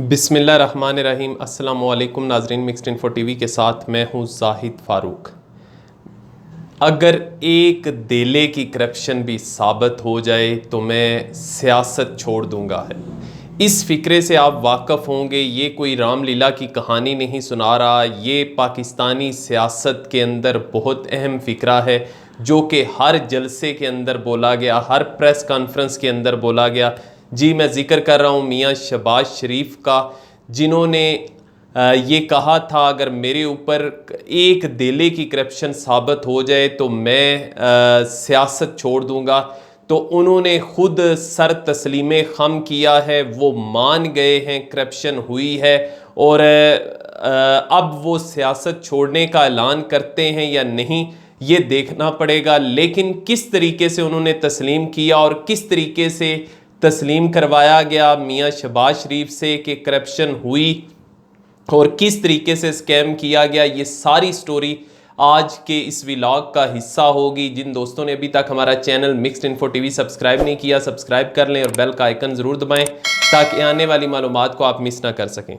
बिस्मिल्लाहिर्रहमानिर्रहीम। अस्सलाम वालेकुम नाजरीन, मिक्स्ड इन्फो टीवी के साथ मैं हूँ जाहिद फ़ारूक। अगर एक देले की करप्शन भी साबित हो जाए तो मैं सियासत छोड़ दूंगा है। इस फ़िक्रे से आप वाक़फ़ होंगे, ये कोई रामलीला की कहानी नहीं सुना रहा, ये पाकिस्तानी सियासत के अंदर बहुत अहम फ़िक्रा है जो कि हर जलसे के अंदर बोला गया, हर प्रेस कॉन्फ्रेंस के अंदर बोला गया। जी, मैं ज़िक्र कर रहा हूँ मियाँ शहबाज शरीफ का, जिन्होंने ये कहा था अगर मेरे ऊपर एक देले की करप्शन साबित हो जाए तो मैं सियासत छोड़ दूंगा। तो उन्होंने खुद सर तस्लीमे खम किया है, वो मान गए हैं करप्शन हुई है और अब वो सियासत छोड़ने का ऐलान करते हैं या नहीं ये देखना पड़ेगा। लेकिन किस तरीके से उन्होंने तस्लीम किया और किस तरीके से तस्लीम करवाया गया मियाँ शहबाज शरीफ से कि करप्शन हुई और किस तरीके से स्कैम किया गया, ये सारी स्टोरी आज के इस व्लॉग का हिस्सा होगी। जिन दोस्तों ने अभी तक हमारा channel mixed info TV subscribe नहीं किया, सब्सक्राइब कर लें और बेल का आइकन ज़रूर दबाएं ताकि आने वाली मालूमात को आप मिस ना कर सकें।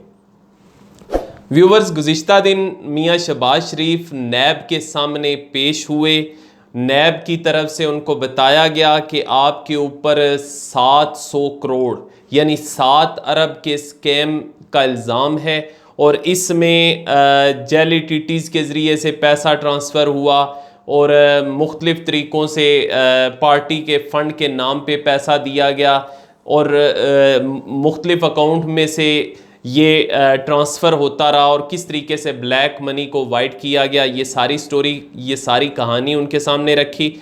व्यूवर्स, गुज़िश्ता दिन मियाँ शहबाज शरीफ नैब के सामने पेश हुए। नैब की तरफ से उनको बताया गया कि आपके ऊपर 700 करोड़ यानी 7 अरब के स्कैम का इल्ज़ाम है और इसमें जेली टीटीज़ के ज़रिए से पैसा ट्रांसफ़र हुआ और मुख्तलिफ़ तरीक़ों से पार्टी के फ़ंड के नाम पे पैसा दिया गया और मुख्तलिफ़ अकाउंट में से ये ट्रांसफ़र होता रहा और किस तरीके से ब्लैक मनी को वाइट किया गया, ये सारी स्टोरी, ये सारी कहानी उनके सामने रखी।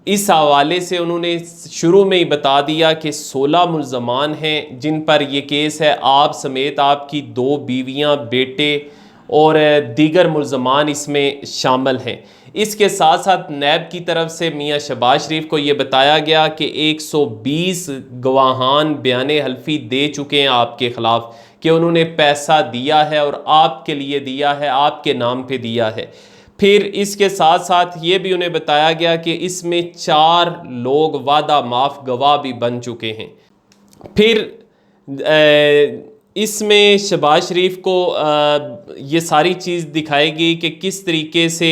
इस हवाले से उन्होंने शुरू में ही बता दिया कि 16 मुल्ज़मान हैं जिन पर ये केस है, आप समेत आपकी 2 बीवियां, बेटे और दीगर मुल्ज़मान इसमें शामिल हैं। इसके साथ साथ नैब की तरफ से मियाँ शहबाज शरीफ को ये बताया गया कि 120 गवाहान बयान हल्फी दे चुके हैं आपके ख़िलाफ़ कि उन्होंने पैसा दिया है और आपके लिए दिया है, आपके नाम पे दिया है। फिर इसके साथ साथ ये भी उन्हें बताया गया कि इसमें 4 लोग वादा माफ़ गवाह भी बन चुके हैं। फिर इसमें शहबाज शरीफ को ये सारी चीज़ दिखाएगी कि किस तरीके से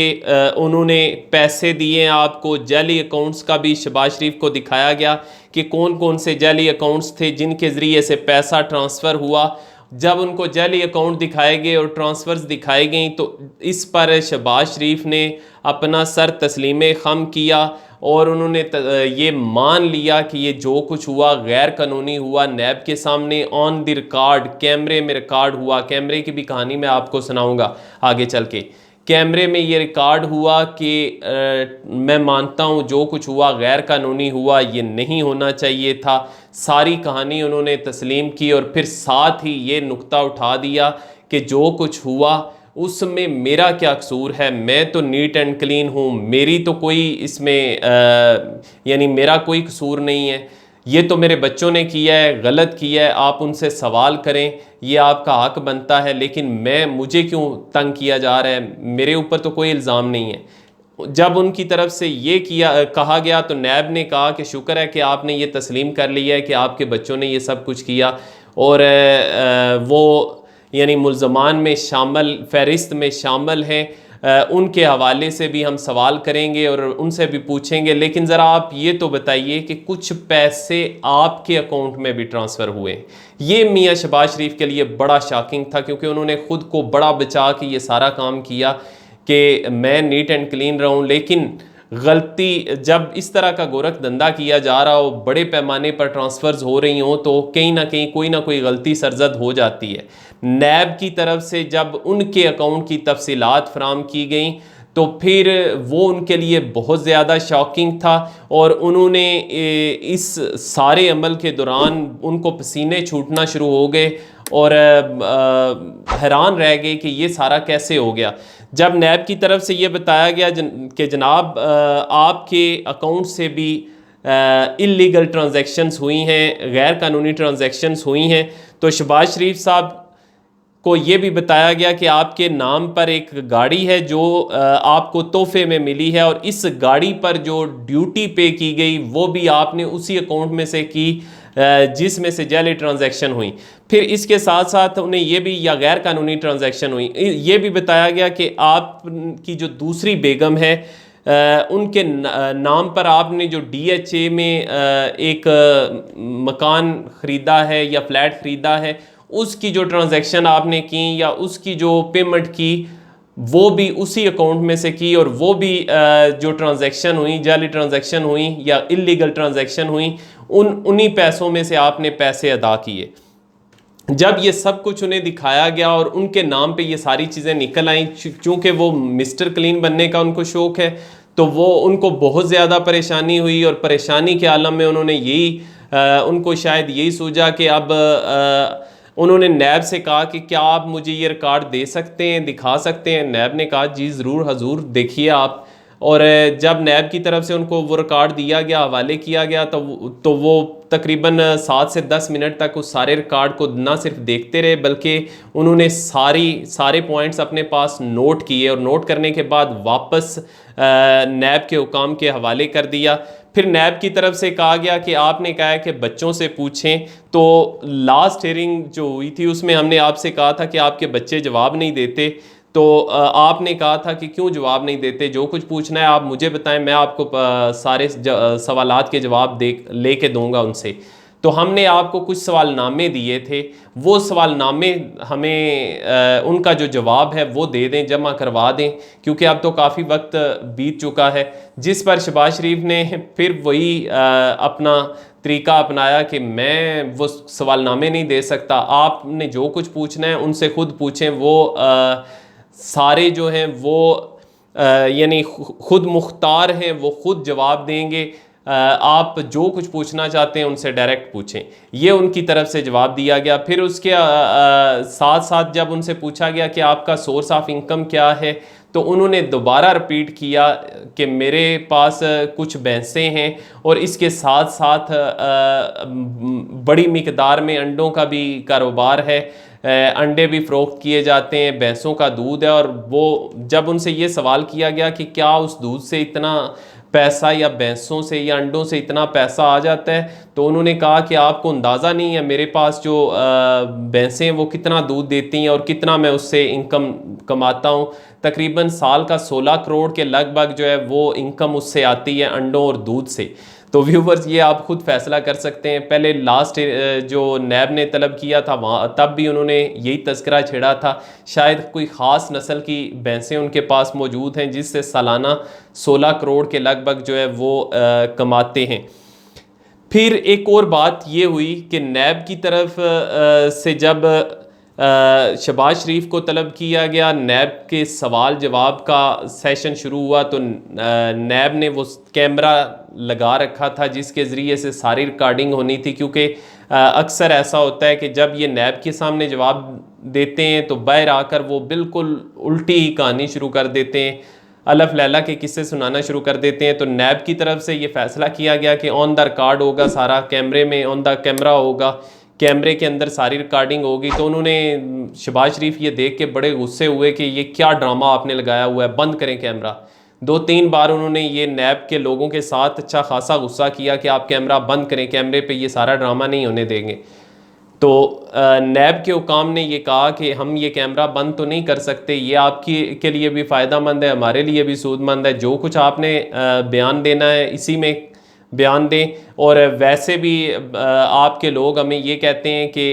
उन्होंने पैसे दिए आपको। जाली अकाउंट्स का भी शहबाज शरीफ को दिखाया गया कि कौन कौन से जाली अकाउंट्स थे जिनके ज़रिए से पैसा ट्रांसफ़र हुआ। जब उनको जाली अकाउंट दिखाए गए और ट्रांसफ़र्स दिखाई गई तो इस पर शहबाज शरीफ ने अपना सर तस्लीमे खम किया और उन्होंने ये मान लिया कि ये जो कुछ हुआ गैर कानूनी हुआ। नैब के सामने ऑन द रिकॉर्ड, कैमरे में रिकॉर्ड हुआ। कैमरे की भी कहानी मैं आपको सुनाऊंगा आगे चल के। कैमरे में ये रिकॉर्ड हुआ कि मैं मानता हूँ जो कुछ हुआ गैर कानूनी हुआ, ये नहीं होना चाहिए था। सारी कहानी उन्होंने तस्लीम की और फिर साथ ही ये नुक्ता उठा दिया कि जो कुछ हुआ उसमें मेरा क्या कसूर है, मैं तो नीट एंड क्लीन हूँ, मेरी तो कोई इसमें यानी मेरा कोई कसूर नहीं है, ये तो मेरे बच्चों ने किया है, गलत किया है, आप उनसे सवाल करें, ये आपका हक बनता है, लेकिन मुझे क्यों तंग किया जा रहा है, मेरे ऊपर तो कोई इल्ज़ाम नहीं है। जब उनकी तरफ से ये कहा गया तो नैब ने कहा कि शुक्र है कि आपने ये तस्लीम कर लिया है कि आपके बच्चों ने ये सब कुछ किया और वो यानी मुल्ज़मान में शामिल, फ़हरिस्त में शामिल हैं। उनके हवाले से भी हम सवाल करेंगे और उनसे भी पूछेंगे। लेकिन ज़रा आप ये तो बताइए कि कुछ पैसे आपके अकाउंट में भी ट्रांसफ़र हुए। ये मियाँ शहबाज शरीफ के लिए बड़ा शॉकिंग था क्योंकि उन्होंने ख़ुद को बड़ा बचा के ये सारा काम किया कि मैं नीट एंड क्लीन रहूँ। लेकिन गलती जब इस तरह का गोरख धंधा किया जा रहा हो, बड़े पैमाने पर ट्रांसफ़र्स हो रही हों, तो कहीं ना कोई गलती सरजद हो जाती है। नैब की तरफ से जब उनके अकाउंट की तफसीलात फराम की गई तो फिर वो उनके लिए बहुत ज़्यादा शॉकिंग था और उन्होंने इस सारे अमल के दौरान उनको पसीने छूटना शुरू हो गए और हैरान रह गए कि ये सारा कैसे हो गया। जब नैब की तरफ से ये बताया गया कि जनाब आपके अकाउंट से भी इल्लीगल ट्रांजैक्शंस हुई हैं, गैर कानूनी ट्रांजैक्शंस हुई हैं, तो शहबाज शरीफ साहब को ये भी बताया गया कि आपके नाम पर एक गाड़ी है जो आपको तोहफे में मिली है और इस गाड़ी पर जो ड्यूटी पे की गई वो भी आपने उसी अकाउंट में से की जिसमें से जाली ट्रांजैक्शन हुई। फिर इसके साथ साथ उन्हें ये भी, या गैर कानूनी ट्रांजैक्शन हुई, ये भी बताया गया कि आपकी जो दूसरी बेगम है उनके नाम पर आपने जो DHA में एक मकान ख़रीदा है या फ्लैट ख़रीदा है, उसकी जो ट्रांजैक्शन आपने की या उसकी जो पेमेंट की वो भी उसी अकाउंट में से की, और वो भी जो ट्रांजैक्शन हुई, जाली ट्रांजैक्शन हुई या इलीगल ट्रांजैक्शन हुई, उन्हीं पैसों में से आपने पैसे अदा किए। जब ये सब कुछ उन्हें दिखाया गया और उनके नाम पे ये सारी चीज़ें निकल आई, चूँकि वो मिस्टर क्लीन बनने का उनको शौक़ है, तो वो उनको बहुत ज़्यादा परेशानी हुई, और परेशानी के आलम में उन्होंने उनको शायद यही सूझा कि अब उन्होंने नैब से कहा कि क्या आप मुझे ये रिकॉर्ड दे सकते हैं, दिखा सकते हैं। नैब ने कहा जी ज़रूर हजूर, देखिए आप। और जब नैब की तरफ से उनको वो रिकॉर्ड दिया गया, हवाले किया गया, तो वो तकरीबन 7 से 10 मिनट तक उस सारे रिकॉर्ड को ना सिर्फ देखते रहे, बल्कि उन्होंने सारे पॉइंट्स अपने पास नोट किए, और नोट करने के बाद वापस नैब के हुकाम के हवाले कर दिया। फिर नैब की तरफ से कहा गया कि आपने कहा है कि बच्चों से पूछें। तो लास्ट हियरिंग जो हुई थी उसमें हमने आपसे कहा था कि आपके बच्चे जवाब नहीं देते, तो आपने कहा था कि क्यों जवाब नहीं देते, जो कुछ पूछना है आप मुझे बताएं, मैं आपको सारे सवालात के जवाब लेके दूंगा उनसे। तो हमने आपको कुछ सवालनामे दिए थे, वो सवालनामे हमें उनका जो जवाब है वो दे दें, जमा करवा दें, क्योंकि अब तो काफ़ी वक्त बीत चुका है। जिस पर शहबाज शरीफ ने फिर वही अपना तरीका अपनाया कि मैं वो सवालनामे नहीं दे सकता, आपने जो कुछ पूछना है उनसे खुद पूछें, वो सारे जो हैं वो यानी खुद मुख्तार हैं, वो खुद जवाब देंगे। आप जो कुछ पूछना चाहते हैं उनसे डायरेक्ट पूछें, ये उनकी तरफ से जवाब दिया गया। फिर उसके साथ साथ जब उनसे पूछा गया कि आपका सोर्स ऑफ इनकम क्या है, तो उन्होंने दोबारा रिपीट किया कि मेरे पास कुछ भैंसें हैं, और इसके साथ साथ बड़ी मिकदार में अंडों का भी कारोबार है, अंडे भी फ़रोख्त किए जाते हैं, भैंसों का दूध है। और वो जब उनसे ये सवाल किया गया कि क्या उस दूध से इतना पैसा, या भैंसों से या अंडों से इतना पैसा आ जाता है, तो उन्होंने कहा कि आपको अंदाज़ा नहीं है मेरे पास जो भैंसें हैं वो कितना दूध देती हैं और कितना मैं उससे इनकम कमाता हूँ। तकरीबन साल का 16 करोड़ के लगभग जो है वो इनकम उससे आती है, अंडों और दूध से। तो व्यूवर्स, ये आप खुद फैसला कर सकते हैं। पहले लास्ट जो नैब ने तलब किया था वहाँ, तब भी उन्होंने यही तस्करा छेड़ा था, शायद कोई ख़ास नस्ल की भैंसें उनके पास मौजूद हैं जिससे सालाना 16 करोड़ के लगभग जो है वो कमाते हैं। फिर एक और बात ये हुई कि नैब की तरफ से जब शहबाज शरीफ को तलब किया गया, नैब के सवाल जवाब का सेशन शुरू हुआ, तो नैब ने वो कैमरा लगा रखा था जिसके ज़रिए से सारी रिकॉर्डिंग होनी थी, क्योंकि अक्सर ऐसा होता है कि जब ये नैब के सामने जवाब देते हैं तो बाहर आकर वो बिल्कुल उल्टी ही कहानी शुरू कर देते हैं, अलफ लैला के किस्से सुनाना शुरू कर देते हैं। तो नैब की तरफ से ये फैसला किया गया कि ऑन द रिकॉर्ड होगा, सारा कैमरे में ऑन द कैमरा होगा, कैमरे के अंदर सारी रिकॉर्डिंग होगी। तो उन्होंने, शहबाज शरीफ ये देख के बड़े गुस्से हुए कि ये क्या ड्रामा आपने लगाया हुआ है, बंद करें कैमरा। 2-3 बार उन्होंने ये नैब के लोगों के साथ अच्छा खासा गुस्सा किया कि आप कैमरा बंद करें, कैमरे पे ये सारा ड्रामा नहीं होने देंगे। तो नैब के हुकाम ने ये कहा कि हम ये कैमरा बंद तो नहीं कर सकते, ये आपकी के लिए भी फ़ायदा मंद है, हमारे लिए भी सूदमंद है, जो कुछ आपने बयान देना है इसी में बयान दें। और वैसे भी आपके लोग हमें ये कहते हैं कि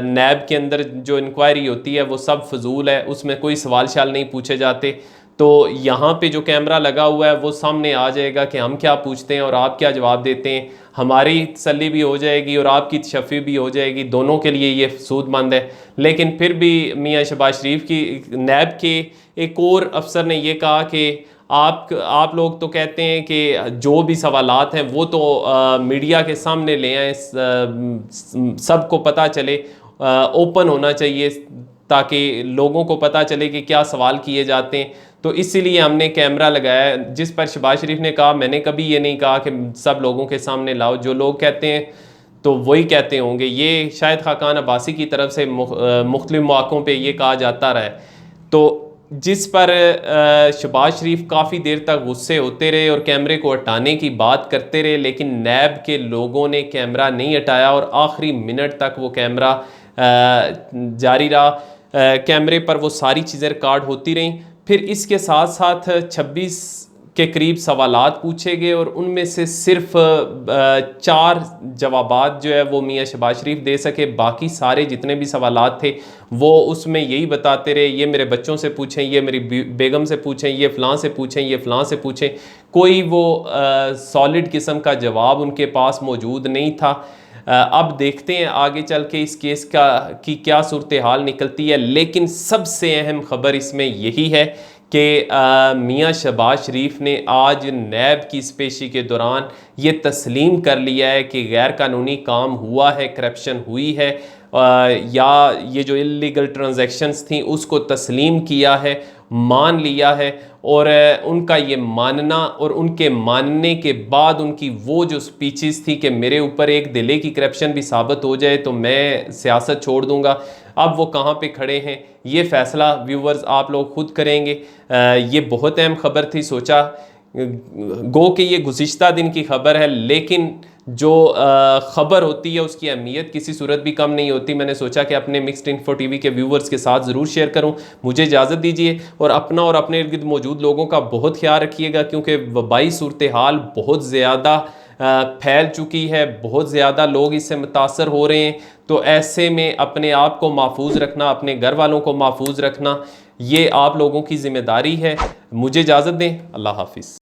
नैब के अंदर जो इंक्वायरी होती है वो सब फजूल है, उसमें कोई सवाल शाल नहीं पूछे जाते। तो यहाँ पे जो कैमरा लगा हुआ है वो सामने आ जाएगा कि हम क्या पूछते हैं और आप क्या जवाब देते हैं, हमारी तसल्ली भी हो जाएगी और आपकी तशफ़ी भी हो जाएगी, दोनों के लिए ये सूदमंद है। लेकिन फिर भी मियाँ शहबाज शरीफ की नैब के एक और अफसर ने यह कहा कि आप लोग तो कहते हैं कि जो भी सवालात हैं वो तो मीडिया के सामने ले आएँ, सबको पता चले, ओपन होना चाहिए ताकि लोगों को पता चले कि क्या सवाल किए जाते हैं। तो इसीलिए हमने कैमरा लगाया, जिस पर शहबाज शरीफ ने कहा मैंने कभी ये नहीं कहा कि सब लोगों के सामने लाओ, जो लोग कहते हैं तो वही कहते होंगे। ये शायद खाकान अब्बासी की तरफ से मुख्तलिफ मौक़ों पे ये कहा जाता रहा है। तो जिस पर शहबाज शरीफ काफ़ी देर तक गुस्से होते रहे और कैमरे को हटाने की बात करते रहे, लेकिन नैब के लोगों ने कैमरा नहीं हटाया और आखिरी मिनट तक वो कैमरा जारी रहा। कैमरे पर वो सारी चीज़ें रिकॉर्ड होती रहीं। फिर इसके साथ साथ 26 के करीब सवालात पूछे गए और उनमें से सिर्फ 4 जवाबात जो है वो मियाँ शहबाज शरीफ दे सके। बाकी सारे जितने भी सवालात थे वो उसमें यही बताते रहे, ये मेरे बच्चों से पूछें, ये मेरी बेगम से पूछें, ये फ़लाँ से पूछें, ये फ़लाँ से पूछें। कोई वो सॉलिड किस्म का जवाब उनके पास मौजूद नहीं था। अब देखते हैं आगे चल के इस केस की क्या सूरत हाल निकलती है। लेकिन सबसे अहम खबर इसमें यही है कि मियाँ शहबाज शरीफ ने आज नैब की स्पेशी के दौरान ये तस्लीम कर लिया है कि गैर कानूनी काम हुआ है, करप्शन हुई है, या ये जो इलीगल ट्रांजैक्शंस थी उसको तस्लीम किया है, मान लिया है। और उनका ये मानना और उनके मानने के बाद उनकी वो जो स्पीचेस थी कि मेरे ऊपर एक दिले की करप्शन भी साबित हो जाए तो मैं सियासत छोड़ दूंगा, अब वो कहाँ पे खड़े हैं ये फ़ैसला व्यूवर्स आप लोग खुद करेंगे। ये बहुत अहम खबर थी। सोचा गो कि ये गुज़िश्ता दिन की खबर है, लेकिन जो ख़बर होती है उसकी अहमियत किसी सूरत भी कम नहीं होती। मैंने सोचा कि अपने मिक्स्ड इन्फो टीवी के व्यूवर्स के साथ ज़रूर शेयर करूं। मुझे इजाज़त दीजिए और अपना और अपने इर्द गिर्द मौजूद लोगों का बहुत ख्याल रखिएगा, क्योंकि वबाई सूरत हाल बहुत ज़्यादा फैल चुकी है, बहुत ज़्यादा लोग इससे मुतासर हो रहे हैं। तो ऐसे में अपने आप को महफूज रखना, अपने घर वालों को महफूज रखना, ये आप लोगों की ज़िम्मेदारी है। मुझे इजाज़त दें। अल्लाह हाफिज़।